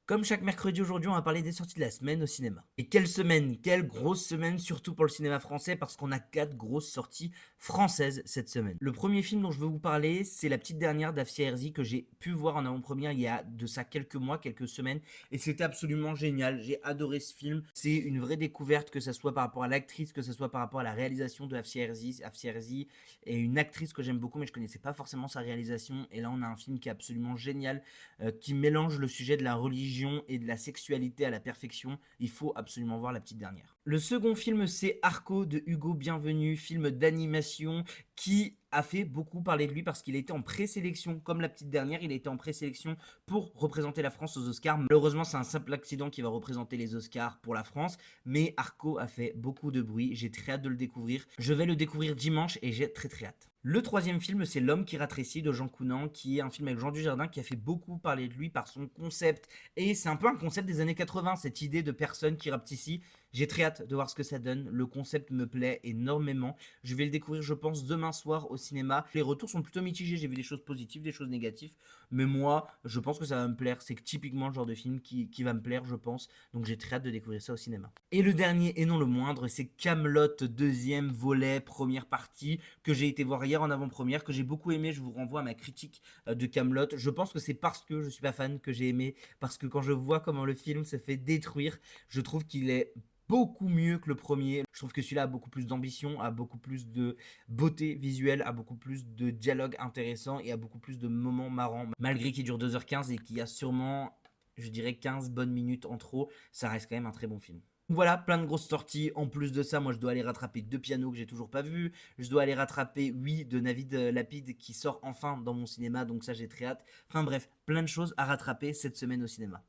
Comme chaque mercredi aujourd'hui, on va parler des sorties de la semaine au cinéma. Et quelle semaine, quelle grosse semaine, surtout pour le cinéma français, parce qu'on a 4 grosses sorties françaises cette semaine. Le premier film dont je veux vous parler, c'est La Petite Dernière d'Afsia Herzi que j'ai pu voir en avant-première il y a de ça quelques mois, quelques semaines, et c'était absolument génial. J'ai adoré ce film. C'est une vraie découverte, que ce soit par rapport à l'actrice, que ce soit par rapport à la réalisation de Afsia Herzi. Afsia Herzi est une actrice que j'aime beaucoup, mais je connaissais pas forcément sa réalisation. Et là, on a un film qui est absolument génial, qui mélange le sujet de la religion et de la sexualité à la perfection. Il faut absolument voir La Petite Dernière. Le second film, c'est Arco de Hugo Bienvenu, film d'animation qui a fait beaucoup parler de lui parce qu'il était en présélection, comme La Petite Dernière, il était en présélection pour représenter la France aux Oscars. Malheureusement, c'est un simple accident qui va représenter les Oscars pour la France, mais Arco a fait beaucoup de bruit, j'ai très hâte de le découvrir. Je vais le découvrir dimanche et j'ai très hâte. Le troisième film, c'est L'Homme qui rétrécit de Jean Counant, qui est un film avec Jean Dujardin qui a fait beaucoup parler de lui par son concept. Et c'est un peu un concept des années 80, cette idée de personne qui rapetissient. J'ai très hâte de voir ce que ça donne. Le concept me plaît énormément. Je vais le découvrir, je pense, demain soir au cinéma. Les retours sont plutôt mitigés. J'ai vu des choses positives, des choses négatives. Mais moi, je pense que ça va me plaire. C'est typiquement le genre de film qui va me plaire, je pense. Donc j'ai très hâte de découvrir ça au cinéma. Et le dernier, et non le moindre, c'est Kaamelott, deuxième volet, première partie, que j'ai été voir hier en avant-première, que j'ai beaucoup aimé. Je vous renvoie à ma critique de Kaamelott. Je pense que c'est parce que je suis pas fan que j'ai aimé. Parce que quand je vois comment le film se fait détruire, je trouve qu'il est beaucoup mieux que le premier. Je trouve que celui-là a beaucoup plus d'ambition, a beaucoup plus de beauté visuelle, a beaucoup plus de dialogue intéressant et a beaucoup plus de moments marrants. Malgré qu'il dure 2h15 et qu'il y a sûrement, je dirais, 15 bonnes minutes en trop, ça reste quand même un très bon film. Voilà, plein de grosses sorties. En plus de ça, moi je dois aller rattraper Deux Pianos que j'ai toujours pas vu. Je dois aller rattraper Oui de Navid Lapide qui sort enfin dans mon cinéma, donc ça j'ai très hâte. Enfin bref, plein de choses à rattraper cette semaine au cinéma.